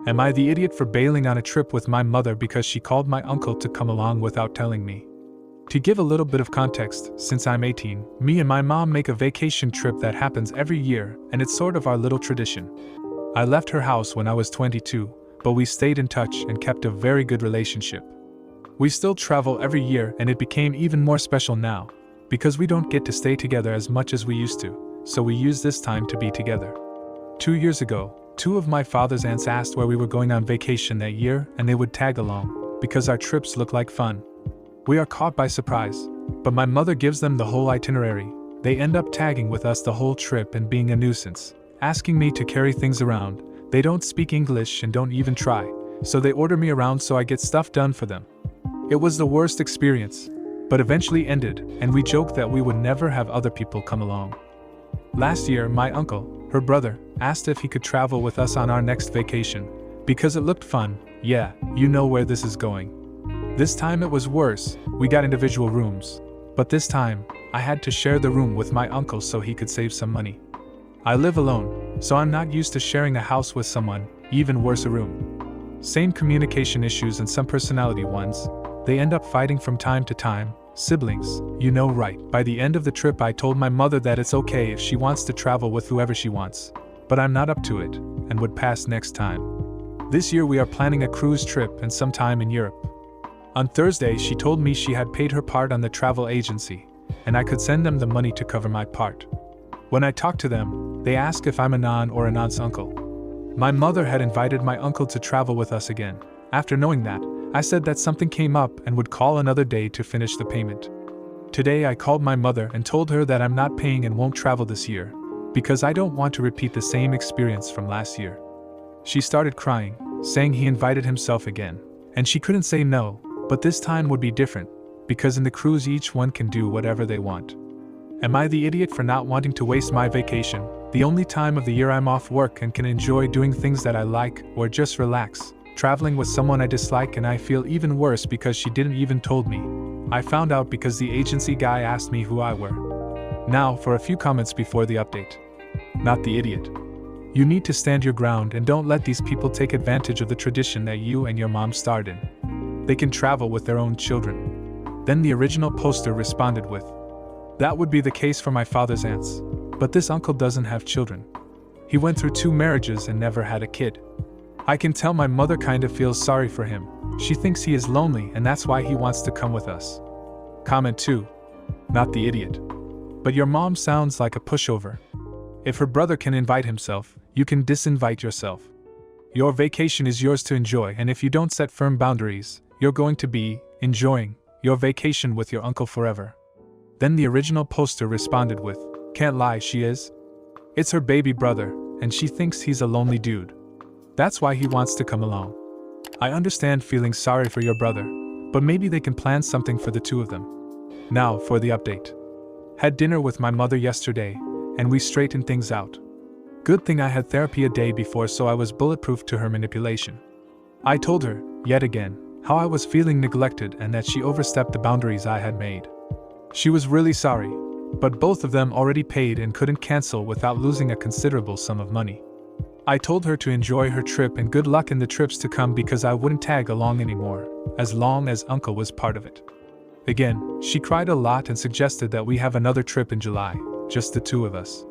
Am I the idiot for bailing on a trip with my mother because she called my uncle to come along without telling me? To give a little bit of context, since I'm 18, me and my mom make a vacation trip that happens every year, and it's sort of our little tradition. I left her house when I was 22, but we stayed in touch and kept a very good relationship. We still travel every year, and it became even more special now, because we don't get to stay together as much as we used to, so we use this time to be together. 2 years ago, two of my father's aunts asked where we were going on vacation that year, and they would tag along, because our trips look like fun. We are caught by surprise, but my mother gives them the whole itinerary. They end up tagging with us the whole trip and being a nuisance, asking me to carry things around. They don't speak English and don't even try, so they order me around so I get stuff done for them. It was the worst experience, but eventually ended, and we joked that we would never have other people come along. Last year, my uncle, her brother, asked if he could travel with us on our next vacation, because it looked fun. Yeah, you know where this is going. This time it was worse. We got individual rooms, but this time, I had to share the room with my uncle so he could save some money. I live alone, so I'm not used to sharing a house with someone, even worse a room. Same communication issues and some personality ones. They end up fighting from time to time. Siblings, you know, right. By the end of the trip I told my mother that it's okay if she wants to travel with whoever she wants, but I'm not up to it, and would pass next time. This year we are planning a cruise trip and some time in Europe. On Thursday she told me she had paid her part on the travel agency, and I could send them the money to cover my part. When I talked to them, they asked if I'm a non or an aunt's uncle. My mother had invited my uncle to travel with us again. After knowing that, I said that something came up and would call another day to finish the payment. Today I called my mother and told her that I'm not paying and won't travel this year, because I don't want to repeat the same experience from last year. She started crying, saying he invited himself again, and she couldn't say no, but this time would be different, because in the cruise each one can do whatever they want. Am I the idiot for not wanting to waste my vacation, the only time of the year I'm off work and can enjoy doing things that I like, or just relax? Traveling with someone I dislike, and I feel even worse because she didn't even told me. I found out because the agency guy asked me who I were. Now for a few comments before the update. Not the idiot. You need to stand your ground and don't let these people take advantage of the tradition that you and your mom started. They can travel with their own children. Then the original poster responded with, that would be the case for my father's aunts, but this uncle doesn't have children. He went through 2 marriages and never had a kid. I can tell my mother kind of feels sorry for him. She thinks he is lonely and that's why he wants to come with us. Comment 2. Not the idiot. But your mom sounds like a pushover. If her brother can invite himself, you can disinvite yourself. Your vacation is yours to enjoy, and if you don't set firm boundaries, you're going to be enjoying your vacation with your uncle forever. Then the original poster responded with, can't lie, she is. It's her baby brother, and she thinks he's a lonely dude. That's why he wants to come along. I understand feeling sorry for your brother, but maybe they can plan something for the 2 of them. Now for the update. Had dinner with my mother yesterday, and we straightened things out. Good thing I had therapy a day before, so I was bulletproof to her manipulation. I told her, yet again, how I was feeling neglected and that she overstepped the boundaries I had made. She was really sorry, but both of them already paid and couldn't cancel without losing a considerable sum of money. I told her to enjoy her trip and good luck in the trips to come because I wouldn't tag along anymore, as long as Uncle was part of it. Again, she cried a lot and suggested that we have another trip in July, just the 2 of us.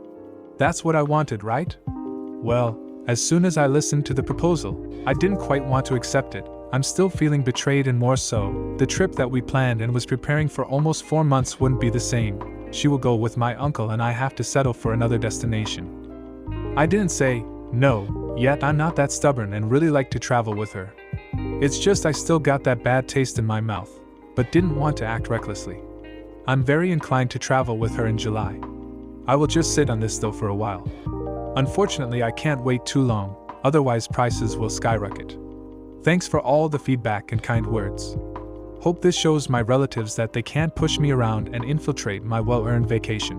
That's what I wanted, right? Well, as soon as I listened to the proposal, I didn't quite want to accept it. I'm still feeling betrayed, and more so, the trip that we planned and was preparing for almost 4 months wouldn't be the same. She will go with my uncle and I have to settle for another destination. I didn't say no, yet I'm not that stubborn and really like to travel with her. It's just I still got that bad taste in my mouth, but didn't want to act recklessly. I'm very inclined to travel with her in July. I will just sit on this though for a while. Unfortunately, I can't wait too long, otherwise prices will skyrocket. Thanks for all the feedback and kind words. Hope this shows my relatives that they can't push me around and infiltrate my well-earned vacation.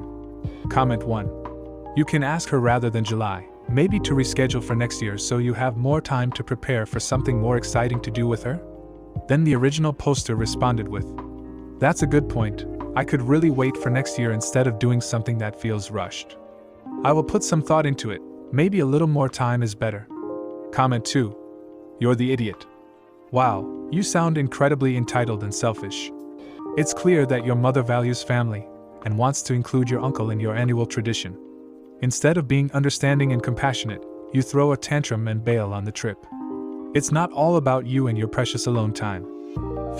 Comment 1. You can ask her rather than July, maybe to reschedule for next year so you have more time to prepare for something more exciting to do with her? Then the original poster responded with, that's a good point. I could really wait for next year instead of doing something that feels rushed. I will put some thought into it. Maybe a little more time is better. Comment 2. You're the idiot. Wow, you sound incredibly entitled and selfish. It's clear that your mother values family and wants to include your uncle in your annual tradition. Instead of being understanding and compassionate, you throw a tantrum and bail on the trip. It's not all about you and your precious alone time.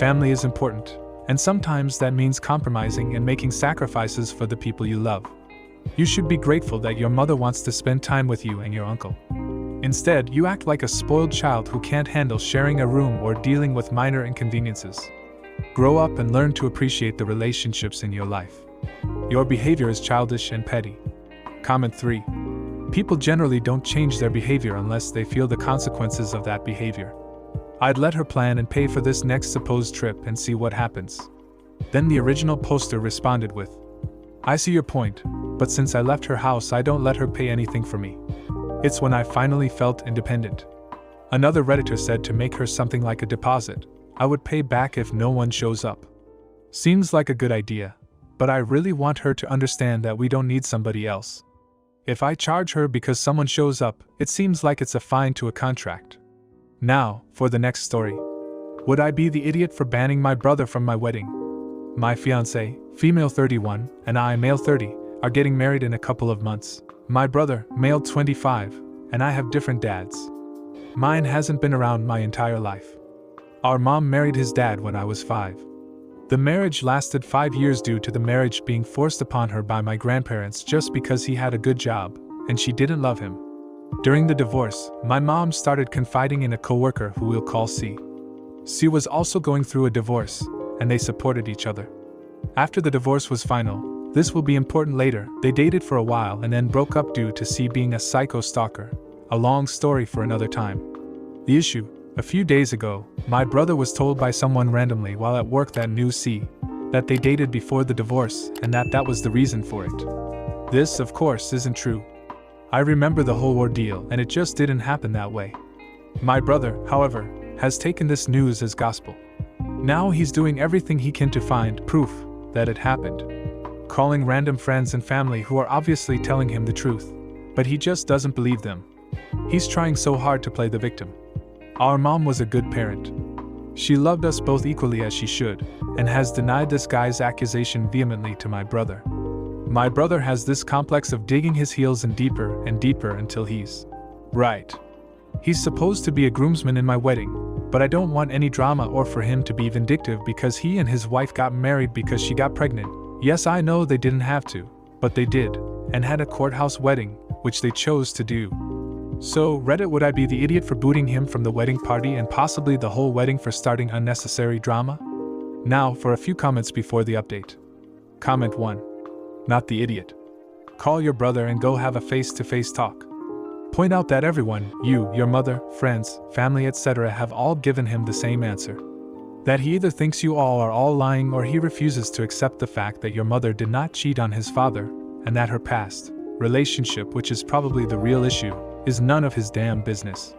Family is important, and sometimes that means compromising and making sacrifices for the people you love. You should be grateful that your mother wants to spend time with you and your uncle. Instead, you act like a spoiled child who can't handle sharing a room or dealing with minor inconveniences. Grow up and learn to appreciate the relationships in your life. Your behavior is childish and petty. Comment 3. People generally don't change their behavior unless they feel the consequences of that behavior. I'd let her plan and pay for this next supposed trip and see what happens. Then the original poster responded with, I see your point, but since I left her house I don't let her pay anything for me. It's when I finally felt independent. Another Redditor said to make her something like a deposit. I would pay back if no one shows up. Seems like a good idea, but I really want her to understand that we don't need somebody else. If I charge her because someone shows up, it seems like it's a fine to a contract. Now, for the next story. Would I be the idiot for banning my brother from my wedding? My fiancé, female 31, and I, male 30, are getting married in a couple of months. My brother, male 25, and I have different dads. Mine hasn't been around my entire life. Our mom married his dad when I was 5. The marriage lasted 5 years due to the marriage being forced upon her by my grandparents just because he had a good job, and she didn't love him. During the divorce, my mom started confiding in a coworker who we'll call C. C was also going through a divorce, and they supported each other. After the divorce was final, this will be important later, they dated for a while and then broke up due to C being a psycho stalker. A long story for another time. The issue, a few days ago, my brother was told by someone randomly while at work that knew C, that they dated before the divorce and that was the reason for it. This, of course, isn't true. I remember the whole ordeal and it just didn't happen that way. My brother, however, has taken this news as gospel. Now he's doing everything he can to find proof that it happened. Calling random friends and family who are obviously telling him the truth, but he just doesn't believe them. He's trying so hard to play the victim. Our mom was a good parent. She loved us both equally as she should, and has denied this guy's accusation vehemently to my brother. My brother has this complex of digging his heels in deeper and deeper until he's right. He's supposed to be a groomsman in my wedding, but I don't want any drama or for him to be vindictive because he and his wife got married because she got pregnant. Yes, I know they didn't have to, but they did, and had a courthouse wedding, which they chose to do. So, Reddit, would I be the idiot for booting him from the wedding party and possibly the whole wedding for starting unnecessary drama? Now, for a few comments before the update. Comment 1. Not the idiot. Call your brother and go have a face-to-face talk. Point out that everyone, you, your mother, friends, family, etc. have all given him the same answer. That he either thinks you all are all lying or he refuses to accept the fact that your mother did not cheat on his father, and that her past relationship, which is probably the real issue, is none of his damn business.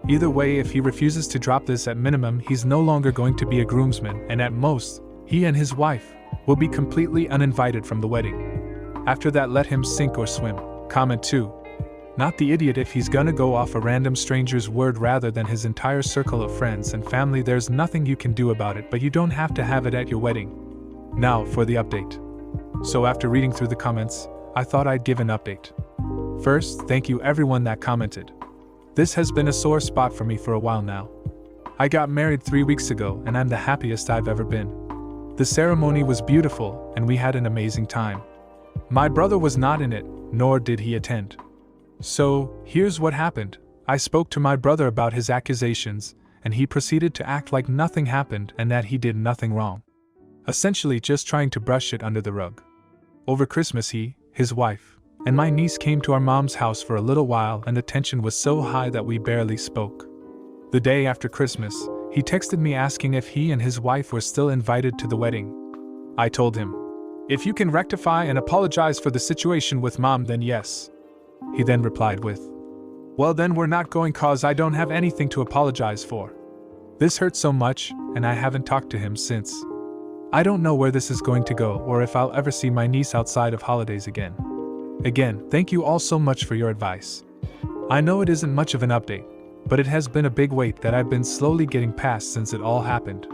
Either way, if he refuses to drop this, at minimum he's no longer going to be a groomsman, and at most, he and his wife will be completely uninvited from the wedding. After that, let him sink or swim. Comment 2. Not the idiot if he's gonna go off a random stranger's word rather than his entire circle of friends and family. There's nothing you can do about it, but you don't have to have it at your wedding. Now for the update. So after reading through the comments, I thought I'd give an update. First, thank you everyone that commented. This has been a sore spot for me for a while now. I got married 3 weeks ago and I'm the happiest I've ever been. The ceremony was beautiful and we had an amazing time. My brother was not in it, nor did he attend. So, here's what happened. I spoke to my brother about his accusations, and he proceeded to act like nothing happened and that he did nothing wrong. Essentially just trying to brush it under the rug. Over Christmas he, his wife, and my niece came to our mom's house for a little while and the tension was so high that we barely spoke. The day after Christmas, he texted me asking if he and his wife were still invited to the wedding. I told him, if you can rectify and apologize for the situation with mom, then yes. He then replied with, well then we're not going cause I don't have anything to apologize for. This hurt so much, and I haven't talked to him since. I don't know where this is going to go or if I'll ever see my niece outside of holidays again. Again, thank you all so much for your advice. I know it isn't much of an update, but it has been a big weight that I've been slowly getting past since it all happened.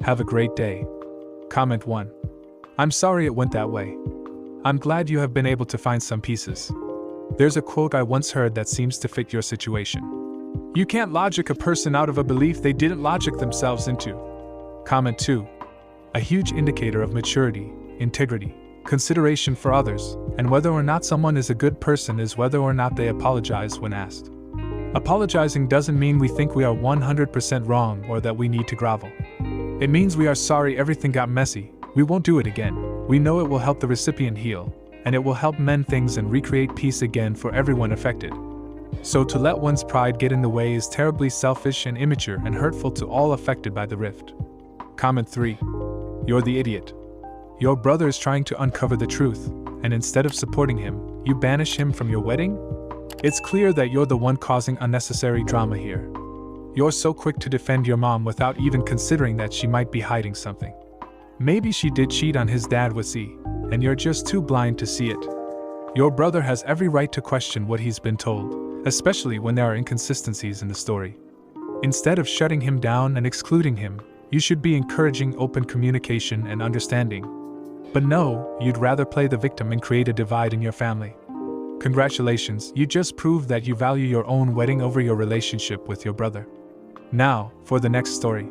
Have a great day. Comment 1. I'm sorry it went that way. I'm glad you have been able to find some pieces. There's a quote I once heard that seems to fit your situation. You can't logic a person out of a belief they didn't logic themselves into. Comment 2. A huge indicator of maturity, integrity, consideration for others, and whether or not someone is a good person is whether or not they apologize when asked. Apologizing doesn't mean we think we are 100% wrong or that we need to grovel. It means we are sorry everything got messy, we won't do it again. We know it will help the recipient heal, and it will help mend things and recreate peace again for everyone affected. So to let one's pride get in the way is terribly selfish and immature and hurtful to all affected by the rift. Comment 3. You're the idiot. Your brother is trying to uncover the truth, and instead of supporting him, you banish him from your wedding? It's clear that you're the one causing unnecessary drama here. You're so quick to defend your mom without even considering that she might be hiding something. Maybe she did cheat on his dad with Z, and you're just too blind to see it. Your brother has every right to question what he's been told, especially when there are inconsistencies in the story. Instead of shutting him down and excluding him, you should be encouraging open communication and understanding. But no, you'd rather play the victim and create a divide in your family. Congratulations, you just proved that you value your own wedding over your relationship with your brother. Now, for the next story.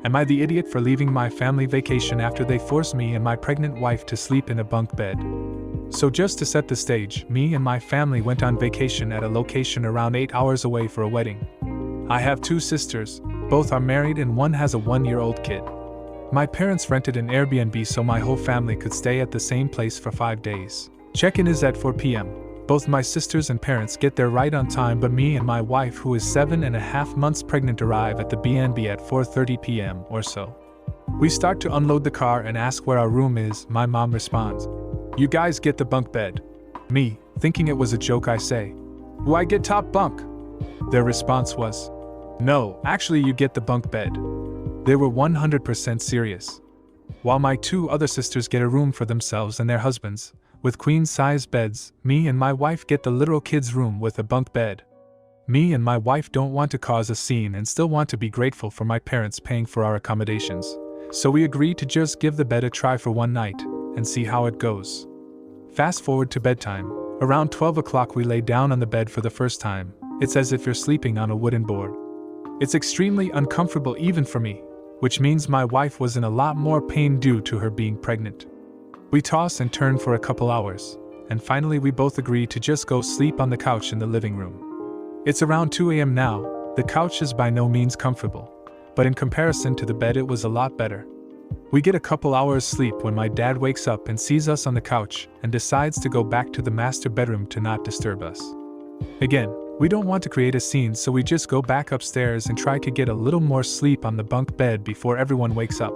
Am I the idiot for leaving my family vacation after they forced me and my pregnant wife to sleep in a bunk bed? So just to set the stage, me and my family went on vacation at a location around 8 hours away for a wedding. I have 2 sisters, both are married and one has a 1-year-old kid. My parents rented an Airbnb so my whole family could stay at the same place for 5 days. Check-in is at 4 p.m. Both my sisters and parents get there right on time, but me and my wife, who is 7.5 months pregnant, arrive at the B&B at 4:30 p.m. or so. We start to unload the car and ask where our room is. My mom responds, "You guys get the bunk bed." Me, thinking it was a joke, I say, "Do I get top bunk?" Their response was, "No, actually you get the bunk bed." They were 100% serious. While my 2 other sisters get a room for themselves and their husbands, with queen-size beds, me and my wife get the literal kids' room with a bunk bed. Me and my wife don't want to cause a scene and still want to be grateful for my parents paying for our accommodations, so we agree to just give the bed a try for one night and see how it goes. Fast forward to bedtime. Around 12 o'clock we lay down on the bed for the first time. It's as if you're sleeping on a wooden board. It's extremely uncomfortable even for me, which means my wife was in a lot more pain due to her being pregnant. We toss and turn for a couple hours, and finally we both agree to just go sleep on the couch in the living room. It's around 2 a.m. now. The couch is by no means comfortable, but in comparison to the bed it was a lot better. We get a couple hours sleep when my dad wakes up and sees us on the couch and decides to go back to the master bedroom to not disturb us. Again, we don't want to create a scene, so we just go back upstairs and try to get a little more sleep on the bunk bed before everyone wakes up.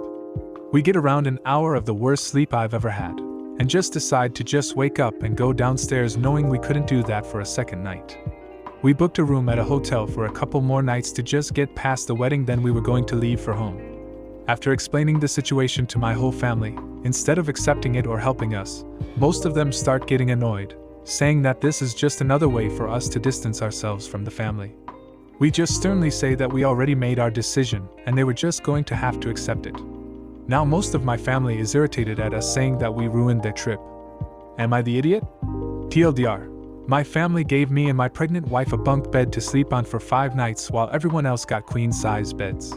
We get around an hour of the worst sleep I've ever had, and just decide to just wake up and go downstairs, knowing we couldn't do that for a second night. We booked a room at a hotel for a couple more nights to just get past the wedding, then we were going to leave for home. After explaining the situation to my whole family, instead of accepting it or helping us, most of them start getting annoyed, saying that this is just another way for us to distance ourselves from the family. We just sternly say that we already made our decision and they were just going to have to accept it. Now most of my family is irritated at us, saying that we ruined their trip. Am I the idiot? TLDR. My family gave me and my pregnant wife a bunk bed to sleep on for 5 nights while everyone else got queen-size beds.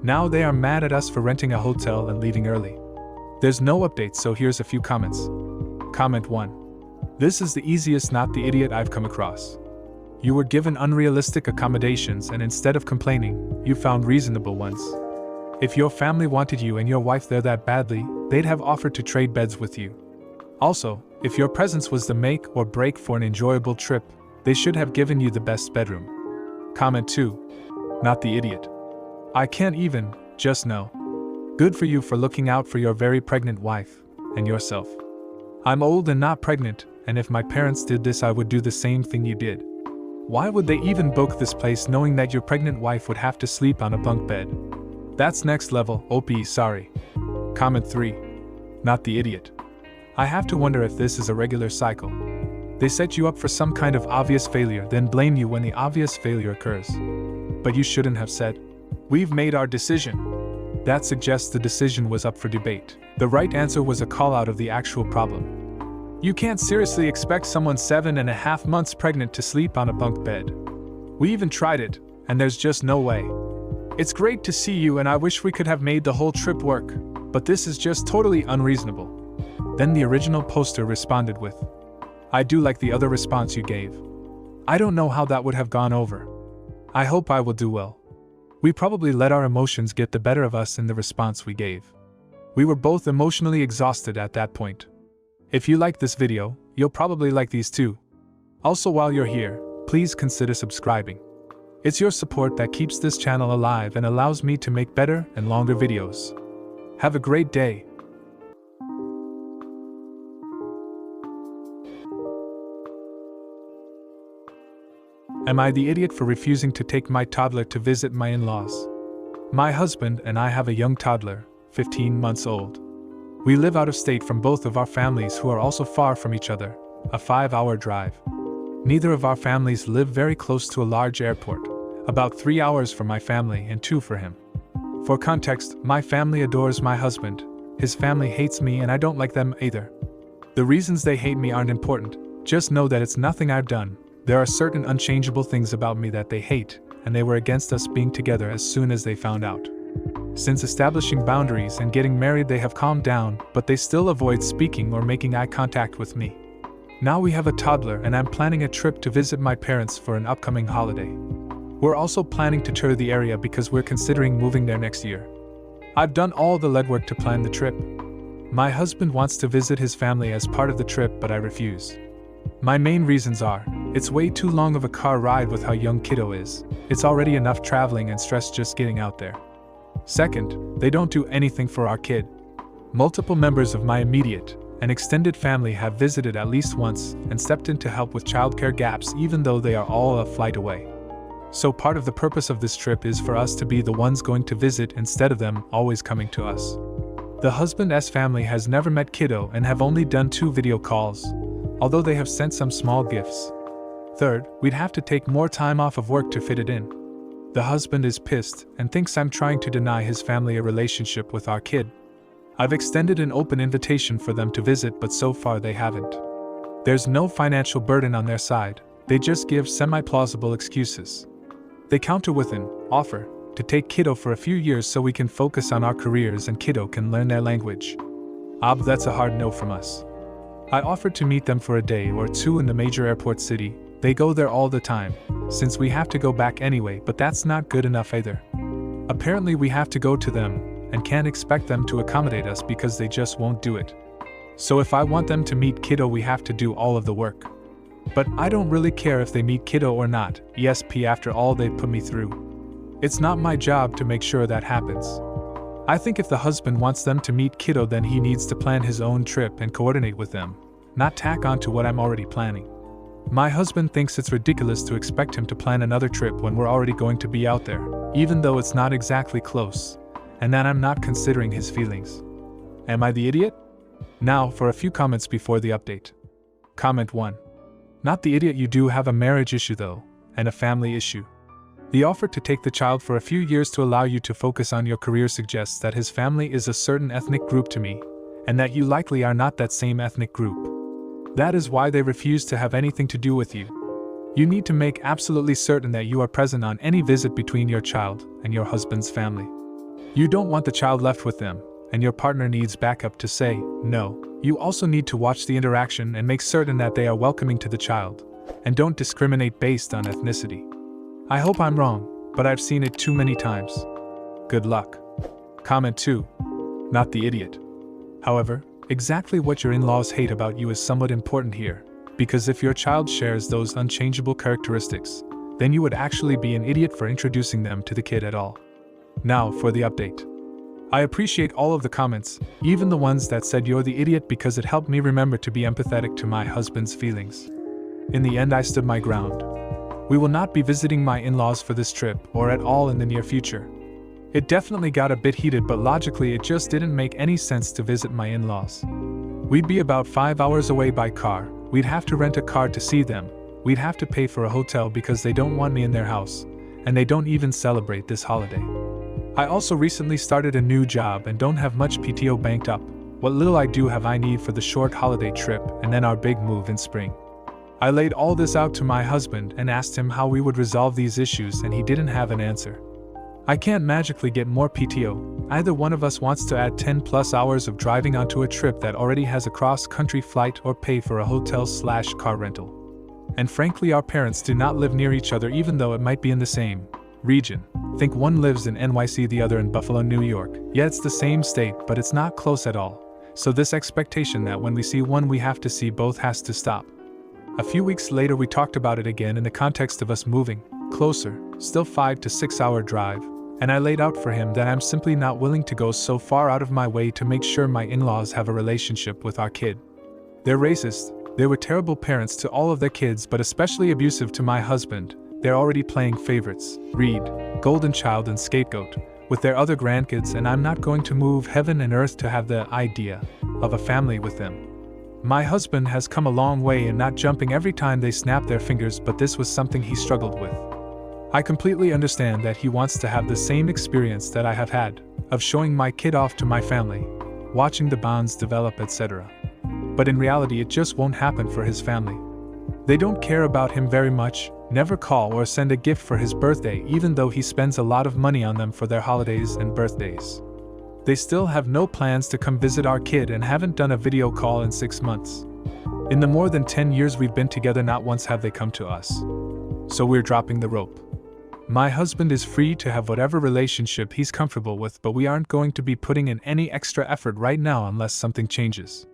Now they are mad at us for renting a hotel and leaving early. There's no update, so here's a few comments. Comment 1. This is the easiest not the idiot I've come across. You were given unrealistic accommodations and instead of complaining, you found reasonable ones. If your family wanted you and your wife there that badly, they'd have offered to trade beds with you. Also, if your presence was the make or break for an enjoyable trip, they should have given you the best bedroom. Comment 2. Not the idiot. I can't even, just know. Good for you for looking out for your very pregnant wife, and yourself. I'm old and not pregnant, and if my parents did this I would do the same thing you did. Why would they even book this place knowing that your pregnant wife would have to sleep on a bunk bed? That's next level, OP, sorry. Comment 3. Not the idiot. I have to wonder if this is a regular cycle. They set you up for some kind of obvious failure, then blame you when the obvious failure occurs. But you shouldn't have said, "We've made our decision." That suggests the decision was up for debate. The right answer was a call out of the actual problem. You can't seriously expect someone 7.5 months pregnant to sleep on a bunk bed. We even tried it, and there's just no way. It's great to see you and I wish we could have made the whole trip work, but this is just totally unreasonable. Then the original poster responded with, "I do like the other response you gave. I don't know how that would have gone over. I hope I will do well." We probably let our emotions get the better of us in the response we gave. We were both emotionally exhausted at that point. If you like this video, you'll probably like these too. Also, while you're here, please consider subscribing. It's your support that keeps this channel alive and allows me to make better and longer videos. Have a great day. Am I the idiot for refusing to take my toddler to visit my in-laws? My husband and I have a young toddler, 15 months old. We live out of state from both of our families who are also far from each other, a 5-hour drive. Neither of our families live very close to a large airport, about 3 hours for my family and 2 for him. For context, my family adores my husband, his family hates me and I don't like them either. The reasons they hate me aren't important, just know that it's nothing I've done. There are certain unchangeable things about me that they hate, and they were against us being together as soon as they found out. Since establishing boundaries and getting married, they have calmed down, but they still avoid speaking or making eye contact with me. Now we have a toddler and I'm planning a trip to visit my parents for an upcoming holiday. We're also planning to tour the area because we're considering moving there next year. I've done all the legwork to plan the trip. My husband wants to visit his family as part of the trip, but I refuse. My main reasons are, it's way too long of a car ride with how young kiddo is. It's already enough traveling and stress just getting out there. Second, they don't do anything for our kid. Multiple members of my immediate and extended family have visited at least once and stepped in to help with childcare gaps even though they are all a flight away. So part of the purpose of this trip is for us to be the ones going to visit instead of them always coming to us. The husband's family has never met kiddo and have only done 2 video calls, although they have sent some small gifts. Third, we'd have to take more time off of work to fit it in. The husband is pissed and thinks I'm trying to deny his family a relationship with our kid. I've extended an open invitation for them to visit, but so far they haven't. There's no financial burden on their side, they just give semi-plausible excuses. They counter with an offer to take kiddo for a few years so we can focus on our careers and kiddo can learn their language. That's a hard no from us. I offered to meet them for a day or 2 in the major airport city. They go there all the time, since we have to go back anyway, but that's not good enough either. Apparently we have to go to them, and can't expect them to accommodate us because they just won't do it. So if I want them to meet kiddo, we have to do all of the work. But I don't really care if they meet kiddo or not, ESP, after all they put me through. It's not my job to make sure that happens. I think if the husband wants them to meet kiddo, then he needs to plan his own trip and coordinate with them, not tack on to what I'm already planning. My husband thinks it's ridiculous to expect him to plan another trip when we're already going to be out there, even though it's not exactly close, and that I'm not considering his feelings. Am I the idiot? Now for a few comments before the update. Comment 1. Not the idiot, you do have a marriage issue though, and a family issue. The offer to take the child for a few years to allow you to focus on your career suggests that his family is a certain ethnic group to me, and that you likely are not that same ethnic group. That is why they refuse to have anything to do with you. You need to make absolutely certain that you are present on any visit between your child and your husband's family. You don't want the child left with them, and your partner needs backup to say no. You also need to watch the interaction and make certain that they are welcoming to the child, and don't discriminate based on ethnicity. I hope I'm wrong, but I've seen it too many times. Good luck. Comment 2. Not the idiot. However, exactly what your in-laws hate about you is somewhat important here, because if your child shares those unchangeable characteristics, then you would actually be an idiot for introducing them to the kid at all. Now for the update. I appreciate all of the comments, even the ones that said you're the idiot, because it helped me remember to be empathetic to my husband's feelings. In the end, I stood my ground. We will not be visiting my in-laws for this trip or at all in the near future. It definitely got a bit heated, but logically it just didn't make any sense to visit my in-laws. We'd be about 5 hours away by car, We'd have to rent a car to see them, we'd have to pay for a hotel because they don't want me in their house, and they don't even celebrate this holiday. I also recently started a new job and don't have much PTO banked up. What little I do have I need for the short holiday trip and then our big move in spring. I laid all this out to my husband and asked him how we would resolve these issues, and he didn't have an answer. I can't magically get more PTO. Either one of us wants to add 10+ hours of driving onto a trip that already has a cross-country flight or pay for a hotel/car rental. And frankly, our parents do not live near each other even though it might be in the same region. Think one lives in NYC, the other in Buffalo, New York. Yeah, it's the same state, but it's not close at all. So this expectation that when we see one we have to see both has to stop. A few weeks later we talked about it again in the context of us moving closer, still 5 to 6 hour drive, and I laid out for him that I'm simply not willing to go so far out of my way to make sure my in-laws have a relationship with our kid. They're racist, they were terrible parents to all of their kids, but especially abusive to my husband. They're already playing favorites, Reed, golden child and scapegoat, with their other grandkids, and I'm not going to move heaven and earth to have the idea of a family with them. My husband has come a long way in not jumping every time they snap their fingers, but this was something he struggled with. I completely understand that he wants to have the same experience that I have had, of showing my kid off to my family, watching the bonds develop, etc. But in reality it just won't happen for his family. They don't care about him very much, never call or send a gift for his birthday even though he spends a lot of money on them for their holidays and birthdays. They still have no plans to come visit our kid and haven't done a video call in 6 months. In the more than 10 years we've been together, not once have they come to us. So we're dropping the rope. My husband is free to have whatever relationship he's comfortable with, but we aren't going to be putting in any extra effort right now unless something changes.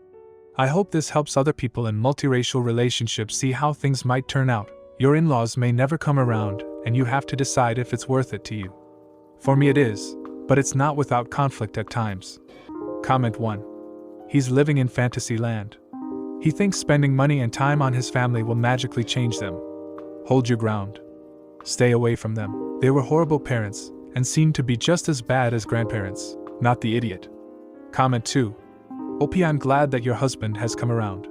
I hope this helps other people in multiracial relationships see how things might turn out. Your in-laws may never come around, and you have to decide if it's worth it to you. For me it is, but it's not without conflict at times. Comment 1. He's living in fantasy land. He thinks spending money and time on his family will magically change them. Hold your ground. Stay away from them. They were horrible parents, and seem to be just as bad as grandparents, not the idiot. Comment 2. OP, I'm glad that your husband has come around.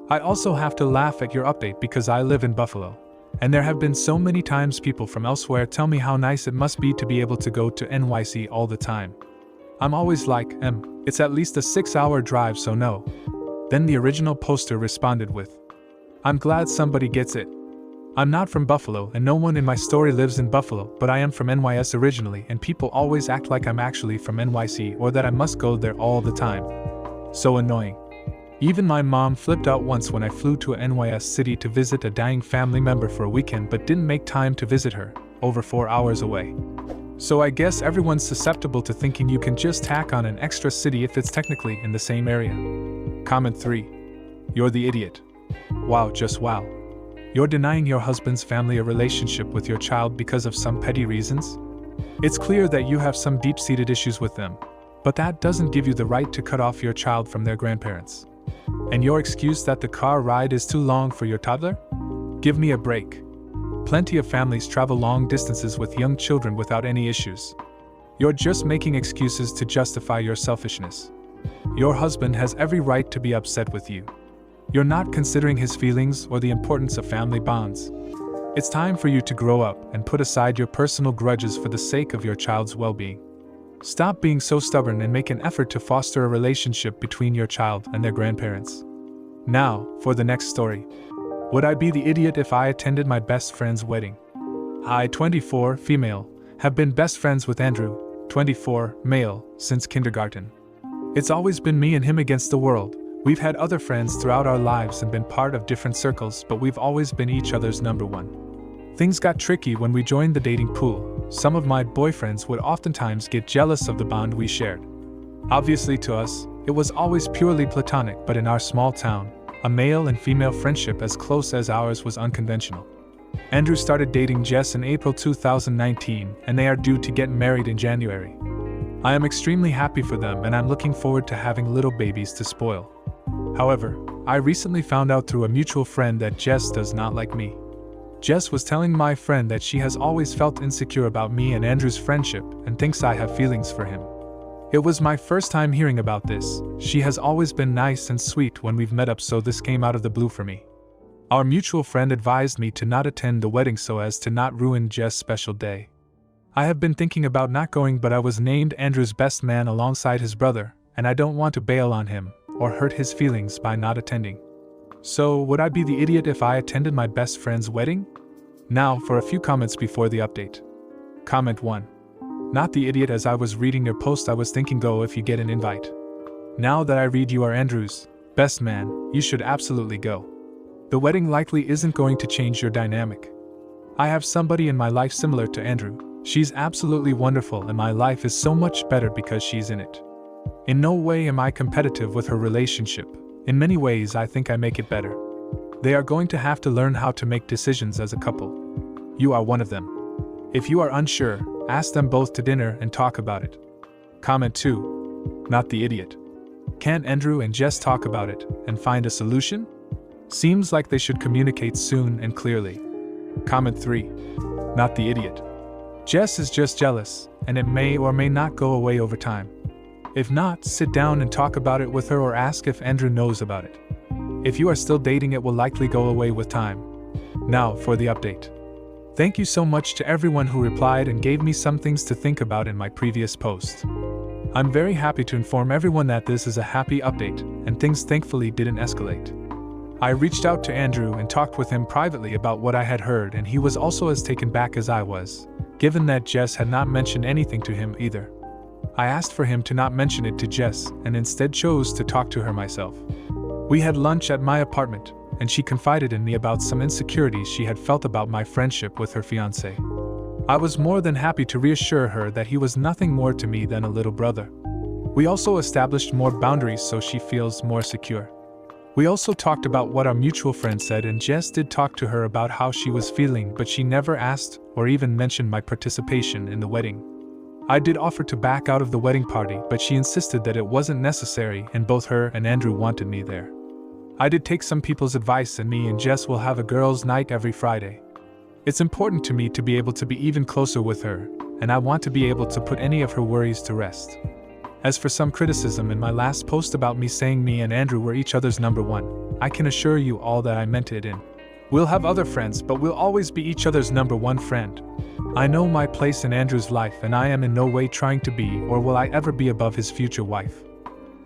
I also have to laugh at your update because I live in Buffalo, and there have been so many times people from elsewhere tell me how nice it must be to be able to go to NYC all the time. I'm always like, it's at least a 6-hour drive, so no. Then the original poster responded with, I'm glad somebody gets it. I'm not from Buffalo and no one in my story lives in Buffalo, but I am from NYS originally, and people always act like I'm actually from NYC or that I must go there all the time. So annoying. Even my mom flipped out once when I flew to a NYS city to visit a dying family member for a weekend but didn't make time to visit her, over 4 hours away. So I guess everyone's susceptible to thinking you can just tack on an extra city if it's technically in the same area. Comment 3. You're the idiot. Wow, just wow. You're denying your husband's family a relationship with your child because of some petty reasons? It's clear that you have some deep-seated issues with them, but that doesn't give you the right to cut off your child from their grandparents. And your excuse that the car ride is too long for your toddler? Give me a break. Plenty of families travel long distances with young children without any issues. You're just making excuses to justify your selfishness. Your husband has every right to be upset with you. You're not considering his feelings or the importance of family bonds. It's time for you to grow up and put aside your personal grudges for the sake of your child's well-being. Stop being so stubborn and make an effort to foster a relationship between your child and their grandparents. Now, for the next story. Would I be the idiot if I attended my best friend's wedding? I, 24, female, have been best friends with Andrew, 24, male, since kindergarten. It's always been me and him against the world. We've had other friends throughout our lives and been part of different circles, but we've always been each other's number one. Things got tricky when we joined the dating pool. Some of my boyfriends would oftentimes get jealous of the bond we shared. Obviously to us, it was always purely platonic, but in our small town, a male and female friendship as close as ours was unconventional. Andrew started dating Jess in April 2019, and they are due to get married in January. I am extremely happy for them, and I'm looking forward to having little babies to spoil. However, I recently found out through a mutual friend that Jess does not like me. Jess was telling my friend that she has always felt insecure about me and Andrew's friendship and thinks I have feelings for him. It was my first time hearing about this. She has always been nice and sweet when we've met up, so this came out of the blue for me. Our mutual friend advised me to not attend the wedding so as to not ruin Jess' special day. I have been thinking about not going, but I was named Andrew's best man alongside his brother, and I don't want to bail on him or hurt his feelings by not attending. So, would I be the idiot if I attended my best friend's wedding? Now, for a few comments before the update. Comment 1. Not the idiot. As I was reading your post, I was thinking, go if you get an invite. Now that I read you are Andrew's best man, you should absolutely go. The wedding likely isn't going to change your dynamic. I have somebody in my life similar to Andrew. She's absolutely wonderful, and my life is so much better because she's in it. In no way am I competitive with her relationship. In many ways, I think I make it better. They are going to have to learn how to make decisions as a couple. You are one of them. If you are unsure, ask them both to dinner and talk about it. Comment 2. Not the idiot. Can't Andrew and Jess talk about it and find a solution? Seems like they should communicate soon and clearly. Comment 3. Not the idiot. Jess is just jealous, and it may or may not go away over time. If not, sit down and talk about it with her or ask if Andrew knows about it. If you are still dating, it will likely go away with time. Now for the update. Thank you so much to everyone who replied and gave me some things to think about in my previous post. I'm very happy to inform everyone that this is a happy update, and things thankfully didn't escalate. I reached out to Andrew and talked with him privately about what I had heard, and he was also as taken back as I was, given that Jess had not mentioned anything to him either. I asked for him to not mention it to Jess and instead chose to talk to her myself. We had lunch at my apartment, and she confided in me about some insecurities she had felt about my friendship with her fiancé. I was more than happy to reassure her that he was nothing more to me than a little brother. We also established more boundaries so she feels more secure. We also talked about what our mutual friend said, and Jess did talk to her about how she was feeling, but she never asked or even mentioned my participation in the wedding. I did offer to back out of the wedding party, but she insisted that it wasn't necessary, and both her and Andrew wanted me there. I did take some people's advice, and me and Jess will have a girls' night every Friday. It's important to me to be able to be even closer with her, and I want to be able to put any of her worries to rest. As for some criticism in my last post about me saying me and Andrew were each other's number one, I can assure you all that I meant it in. We'll have other friends, but we'll always be each other's number one friend. I know my place in Andrew's life, and I am in no way trying to be or will I ever be above his future wife.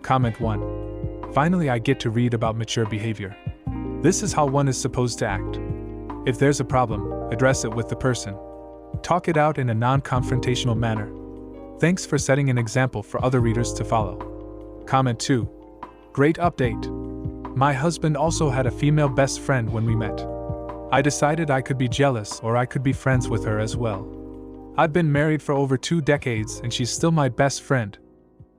Comment 1. Finally, I get to read about mature behavior. This is how one is supposed to act. If there's a problem, address it with the person. Talk it out in a non-confrontational manner. Thanks for setting an example for other readers to follow. Comment 2. Great update. My husband also had a female best friend when we met. I decided I could be jealous or I could be friends with her as well. I've been married for over 2 decades and she's still my best friend.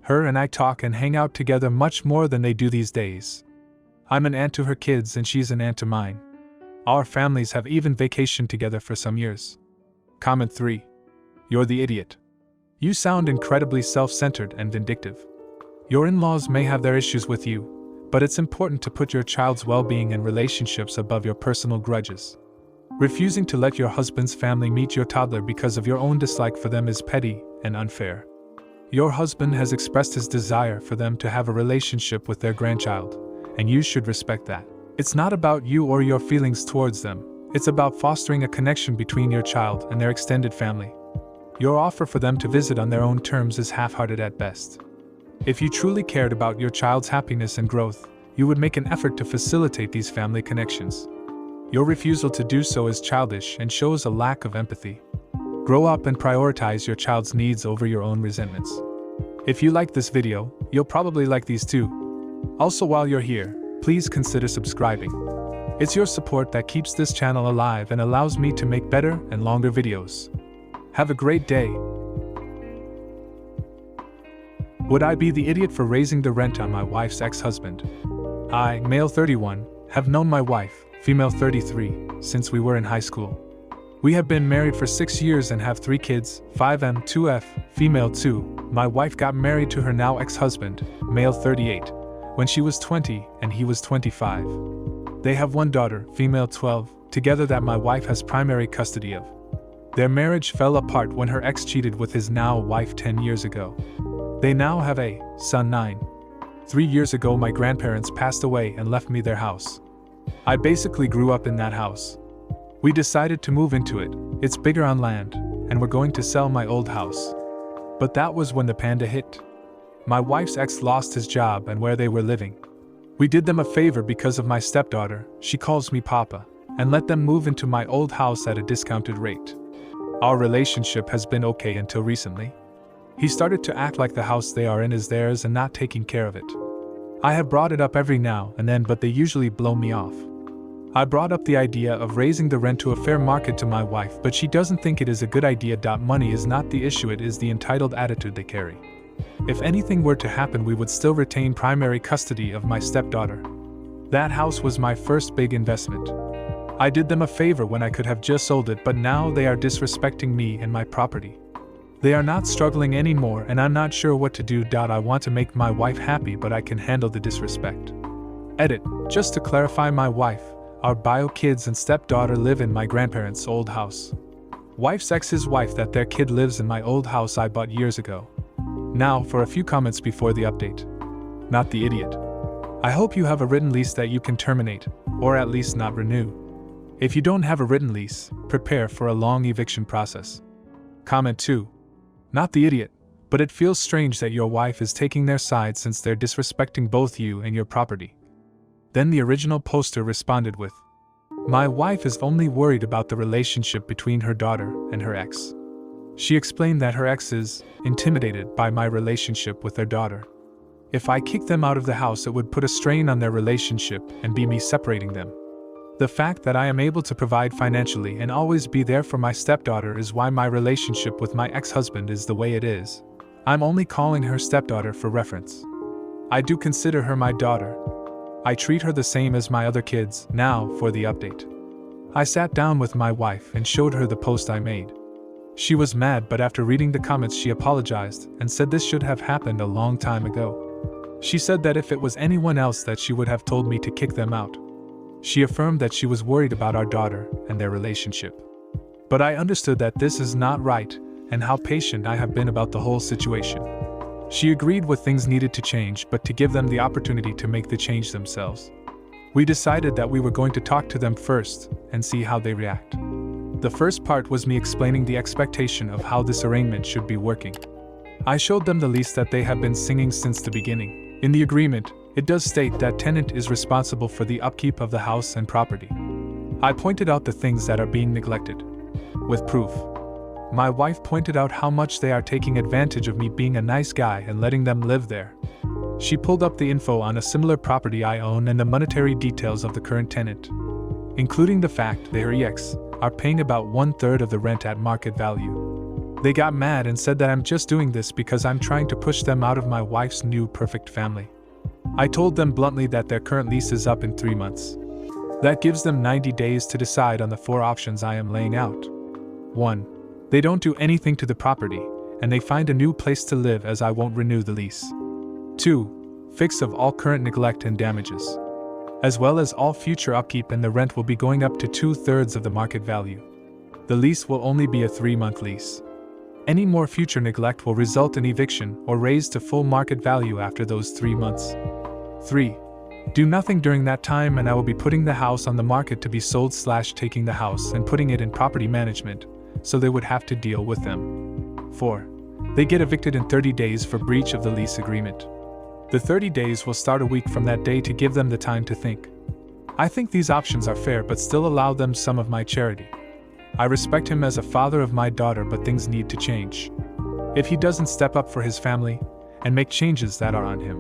Her and I talk and hang out together much more than they do these days. I'm an aunt to her kids and she's an aunt to mine. Our families have even vacationed together for some years. Comment 3. You're the idiot. You sound incredibly self-centered and vindictive. Your in-laws may have their issues with you, but it's important to put your child's well-being and relationships above your personal grudges. Refusing to let your husband's family meet your toddler because of your own dislike for them is petty and unfair. Your husband has expressed his desire for them to have a relationship with their grandchild, and you should respect that. It's not about you or your feelings towards them. It's about fostering a connection between your child and their extended family. Your offer for them to visit on their own terms is half-hearted at best. If you truly cared about your child's happiness and growth, you would make an effort to facilitate these family connections. Your refusal to do so is childish and shows a lack of empathy. Grow up and prioritize your child's needs over your own resentments. If you like this video, you'll probably like these too. Also, while you're here, please consider subscribing. It's your support that keeps this channel alive and allows me to make better and longer videos. Have a great day. Would I be the idiot for raising the rent on my wife's ex-husband? I, male 31, have known my wife, female 33, since we were in high school. We have been married for 6 years and have 3 kids, 5M, 2F, female 2. My wife got married to her now ex-husband, male 38, when she was 20 and he was 25. They have 1 daughter, female 12, together that my wife has primary custody of. Their marriage fell apart when her ex cheated with his now wife 10 years ago. They now have a son 9. 3 years ago, my grandparents passed away and left me their house. I basically grew up in that house. We decided to move into it. It's bigger on land, and we're going to sell my old house. But that was when the panda hit. My wife's ex lost his job and where they were living. We did them a favor because of my stepdaughter, she calls me Papa, and let them move into my old house at a discounted rate. Our relationship has been okay until recently. He started to act like the house they are in is theirs and not taking care of it. I have brought it up every now and then, but they usually blow me off. I brought up the idea of raising the rent to a fair market to my wife, but she doesn't think it is a good idea. Money is not the issue, it is the entitled attitude they carry. If anything were to happen, we would still retain primary custody of my stepdaughter. That house was my first big investment. I did them a favor when I could have just sold it, but now they are disrespecting me and my property. They are not struggling anymore, and I'm not sure what to do. I want to make my wife happy, but I can handle the disrespect. Edit. Just to clarify, my wife, our bio kids and stepdaughter live in my grandparents' old house. Wife's ex, his wife, that their kid lives in my old house I bought years ago. Now, for a few comments before the update. Not the idiot. I hope you have a written lease that you can terminate, or at least not renew. If you don't have a written lease, prepare for a long eviction process. Comment 2. Not the idiot, but it feels strange that your wife is taking their side since they're disrespecting both you and your property. Then the original poster responded with, my wife is only worried about the relationship between her daughter and her ex. She explained that her ex is intimidated by my relationship with their daughter. If I kick them out of the house, it would put a strain on their relationship and be me separating them. The fact that I am able to provide financially and always be there for my stepdaughter is why my relationship with my ex-husband is the way it is. I'm only calling her stepdaughter for reference. I do consider her my daughter. I treat her the same as my other kids. Now, for the update. I sat down with my wife and showed her the post I made. She was mad, but after reading the comments she apologized and said this should have happened a long time ago. She said that if it was anyone else that she would have told me to kick them out. She affirmed that she was worried about our daughter and their relationship. But I understood that this is not right and how patient I have been about the whole situation. She agreed with things needed to change, but to give them the opportunity to make the change themselves. We decided that we were going to talk to them first and see how they react. The first part was me explaining the expectation of how this arrangement should be working. I showed them the lease that they have been singing since the beginning. In the agreement, it does state that tenant is responsible for the upkeep of the house and property. I pointed out the things that are being neglected. With proof. My wife pointed out how much they are taking advantage of me being a nice guy and letting them live there. She pulled up the info on a similar property I own and the monetary details of the current tenant, including the fact their ex are paying about 1/3 of the rent at market value. They got mad and said that I'm just doing this because I'm trying to push them out of my wife's new perfect family. I told them bluntly that their current lease is up in 3 months. That gives them 90 days to decide on the 4 options I am laying out. 1. They don't do anything to the property, and they find a new place to live as I won't renew the lease. 2. Fix of all current neglect and damages, as well as all future upkeep, and the rent will be going up to 2/3 of the market value. The lease will only be a 3-month lease. Any more future neglect will result in eviction or raised to full market value after those 3 months. 3. Do nothing during that time, and I will be putting the house on the market to be sold / taking the house and putting it in property management, so they would have to deal with them. 4. They get evicted in 30 days for breach of the lease agreement. The 30 days will start a week from that day to give them the time to think. I think these options are fair but still allow them some of my charity. I respect him as a father of my daughter, but things need to change. If he doesn't step up for his family and make changes that are on him.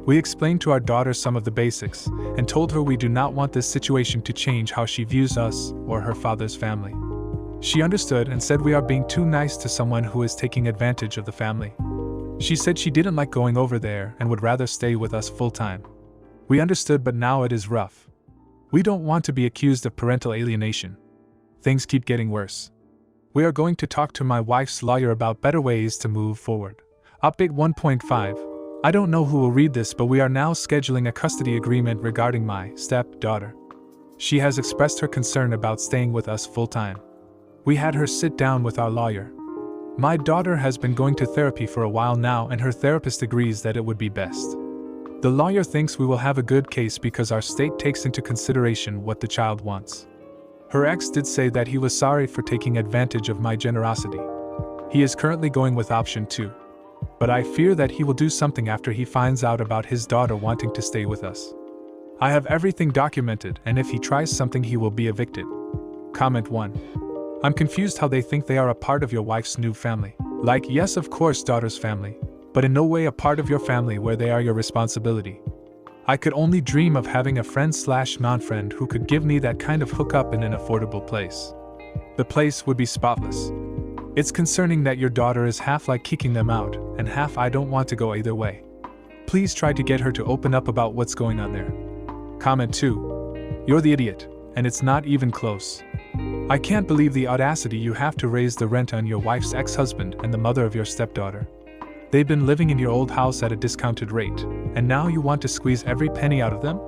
We explained to our daughter some of the basics and told her we do not want this situation to change how she views us or her father's family. She understood and said we are being too nice to someone who is taking advantage of the family. She said she didn't like going over there and would rather stay with us full-time. We understood, but now it is rough. We don't want to be accused of parental alienation. Things keep getting worse. We are going to talk to my wife's lawyer about better ways to move forward. Update 1.5. I don't know who will read this, but we are now scheduling a custody agreement regarding my stepdaughter. She has expressed her concern about staying with us full-time. We had her sit down with our lawyer. My daughter has been going to therapy for a while now, and her therapist agrees that it would be best. The lawyer thinks we will have a good case because our state takes into consideration what the child wants. Her ex did say that he was sorry for taking advantage of my generosity. He is currently going with option 2. But I fear that he will do something after he finds out about his daughter wanting to stay with us. I have everything documented, and if he tries something he will be evicted. Comment 1. I'm confused how they think they are a part of your wife's new family. Like, yes, of course, daughter's family, but in no way a part of your family where they are your responsibility. I could only dream of having a friend/non-friend who could give me that kind of hookup in an affordable place. The place would be spotless. It's concerning that your daughter is half like kicking them out, and half I don't want to go either way. Please try to get her to open up about what's going on there. Comment 2. You're the idiot, and it's not even close. I can't believe the audacity you have to raise the rent on your wife's ex-husband and the mother of your stepdaughter. They've been living in your old house at a discounted rate, and now you want to squeeze every penny out of them?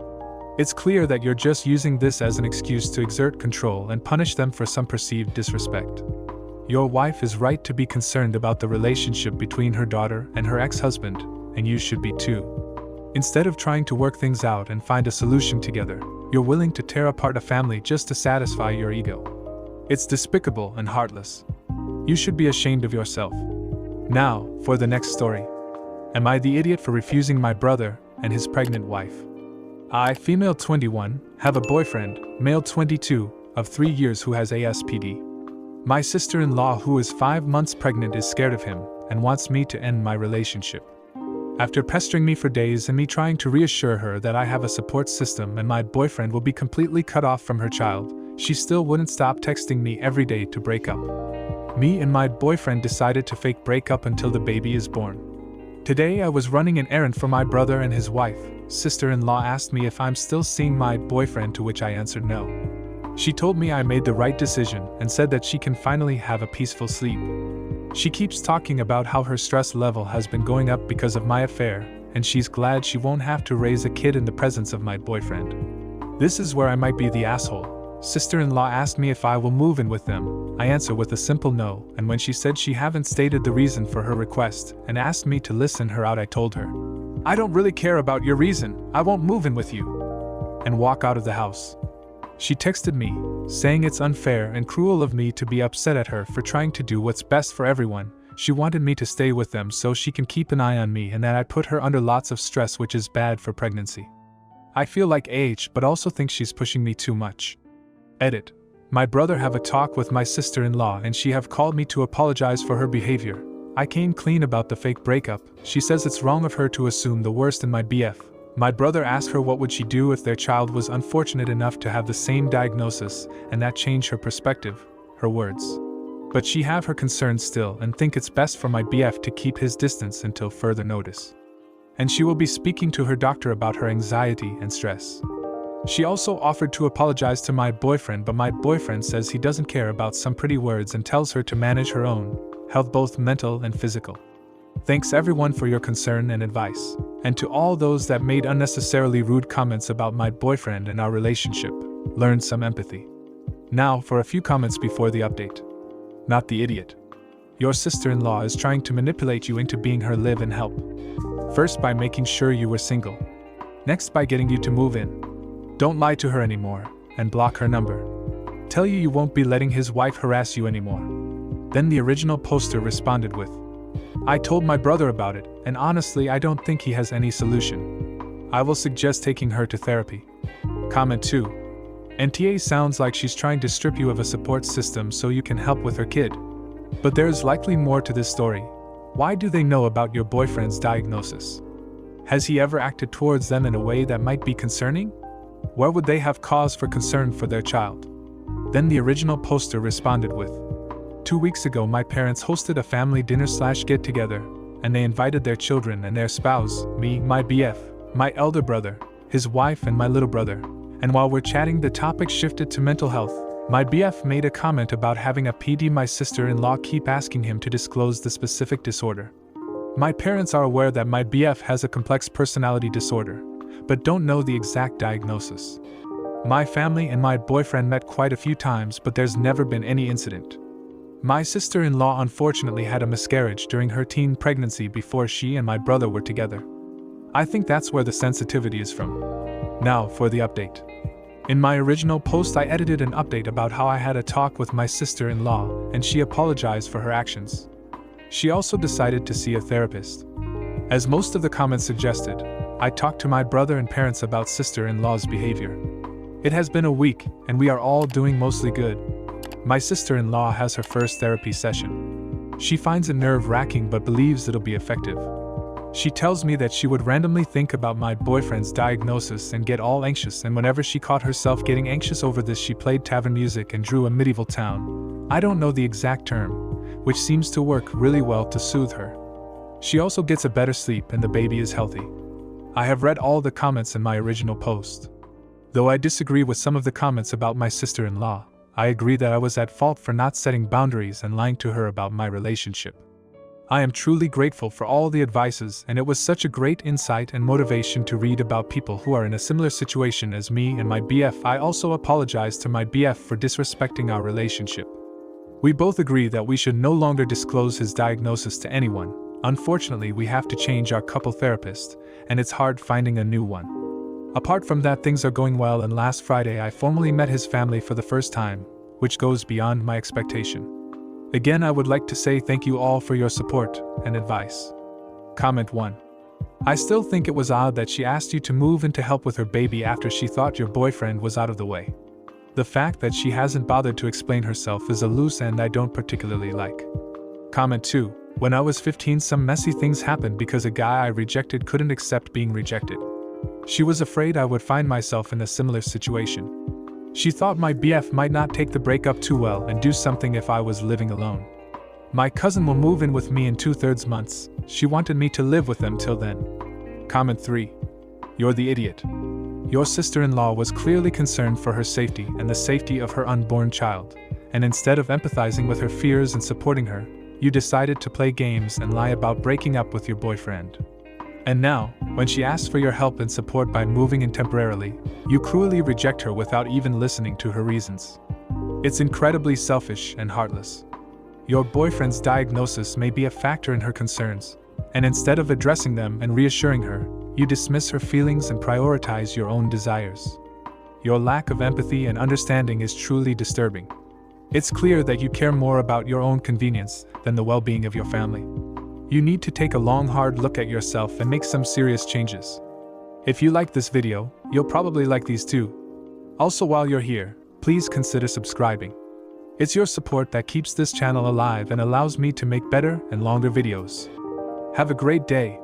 It's clear that you're just using this as an excuse to exert control and punish them for some perceived disrespect. Your wife is right to be concerned about the relationship between her daughter and her ex-husband, and you should be too. Instead of trying to work things out and find a solution together, you're willing to tear apart a family just to satisfy your ego. It's despicable and heartless. You should be ashamed of yourself. Now, for the next story. Am I the idiot for refusing my brother and his pregnant wife? I, female 21, have a boyfriend, male 22, of 3 years who has ASPD. My sister-in-law, who is 5 months pregnant, is scared of him and wants me to end my relationship. After pestering me for days and me trying to reassure her that I have a support system and my boyfriend will be completely cut off from her child, she still wouldn't stop texting me every day to break up. Me and my boyfriend decided to fake break up until the baby is born. Today I was running an errand for my brother and his wife. Sister-in-law asked me if I'm still seeing my boyfriend, to which I answered no. She told me I made the right decision and said that she can finally have a peaceful sleep. She keeps talking about how her stress level has been going up because of my affair, and she's glad she won't have to raise a kid in the presence of my boyfriend. This is where I might be the asshole. Sister-in-law asked me if I will move in with them. I answer with a simple no, and when she said she haven't stated the reason for her request and asked me to listen her out, I told her, "I don't really care about your reason, I won't move in with you," and walk out of the house. She texted me, saying it's unfair and cruel of me to be upset at her for trying to do what's best for everyone. She wanted me to stay with them so she can keep an eye on me and that I put her under lots of stress, which is bad for pregnancy. I feel like but also think she's pushing me too much. Edit. My brother have a talk with my sister-in-law and she have called me to apologize for her behavior. I came clean about the fake breakup. She says it's wrong of her to assume the worst in my BF. My brother asked her what would she do if their child was unfortunate enough to have the same diagnosis, and that changed her perspective, her words. But she have her concerns still and think it's best for my BF to keep his distance until further notice. And she will be speaking to her doctor about her anxiety and stress. She also offered to apologize to my boyfriend, but my boyfriend says he doesn't care about some pretty words and tells her to manage her own health, both mental and physical. Thanks everyone for your concern and advice, and to all those that made unnecessarily rude comments about my boyfriend and our relationship. Learn some empathy. Now for a few comments before the update. Not the idiot. Your sister-in-law is trying to manipulate you into being her live-in help. First by making sure you were single. Next by getting you to move in. Don't lie to her anymore, and block her number. Tell you won't be letting his wife harass you anymore. Then the original poster responded with, "I told my brother about it, and honestly I don't think he has any solution. I will suggest taking her to therapy." Comment 2. NTA sounds like she's trying to strip you of a support system so you can help with her kid. But there's likely more to this story. Why do they know about your boyfriend's diagnosis? Has he ever acted towards them in a way that might be concerning? Where would they have cause for concern for their child? Then the original poster responded with, 2 weeks ago my parents hosted a family dinner/get-together, and they invited their children and their spouse, me, my BF, my elder brother, his wife and my little brother. And while we're chatting the topic shifted to mental health. My BF made a comment about having a PD. My sister-in-law keep asking him to disclose the specific disorder. My parents are aware that my BF has a complex personality disorder, but don't know the exact diagnosis. My family and my boyfriend met quite a few times, but there's never been any incident. My sister-in-law unfortunately had a miscarriage during her teen pregnancy before she and my brother were together. I think that's where the sensitivity is from. Now for the update. In my original post I edited an update about how I had a talk with my sister-in-law and she apologized for her actions. She also decided to see a therapist. As most of the comments suggested, I talked to my brother and parents about sister-in-law's behavior. It has been a week and we are all doing mostly good. My sister-in-law has her first therapy session. She finds it nerve-wracking but believes it'll be effective. She tells me that she would randomly think about my boyfriend's diagnosis and get all anxious, and whenever she caught herself getting anxious over this she played tavern music and drew a medieval town. I don't know the exact term, which seems to work really well to soothe her. She also gets a better sleep and the baby is healthy. I have read all the comments in my original post. Though I disagree with some of the comments about my sister-in-law, I agree that I was at fault for not setting boundaries and lying to her about my relationship. I am truly grateful for all the advices, and it was such a great insight and motivation to read about people who are in a similar situation as me and my BF. I also apologize to my BF for disrespecting our relationship. We both agree that we should no longer disclose his diagnosis to anyone. Unfortunately, we have to change our couple therapist, and it's hard finding a new one. Apart from that, things are going well, and last Friday I formally met his family for the first time, which goes beyond my expectation. Again, I would like to say thank you all for your support and advice. Comment 1. I still think it was odd that she asked you to move in to help with her baby after she thought your boyfriend was out of the way. The fact that she hasn't bothered to explain herself is a loose end I don't particularly like. Comment 2. When I was 15, some messy things happened because a guy I rejected couldn't accept being rejected. She was afraid I would find myself in a similar situation. She thought my BF might not take the breakup too well and do something if I was living alone. My cousin will move in with me in 2/3 months. She wanted me to live with them till then. Comment 3. You're the idiot. Your sister-in-law was clearly concerned for her safety and the safety of her unborn child, and instead of empathizing with her fears and supporting her, you decided to play games and lie about breaking up with your boyfriend. And now, when she asks for your help and support by moving in temporarily, you cruelly reject her without even listening to her reasons. It's incredibly selfish and heartless. Your boyfriend's diagnosis may be a factor in her concerns, and instead of addressing them and reassuring her, you dismiss her feelings and prioritize your own desires. Your lack of empathy and understanding is truly disturbing. It's clear that you care more about your own convenience than the well-being of your family. You need to take a long, hard look at yourself and make some serious changes. If you like this video, you'll probably like these too. Also, while you're here, please consider subscribing. It's your support that keeps this channel alive and allows me to make better and longer videos. Have a great day.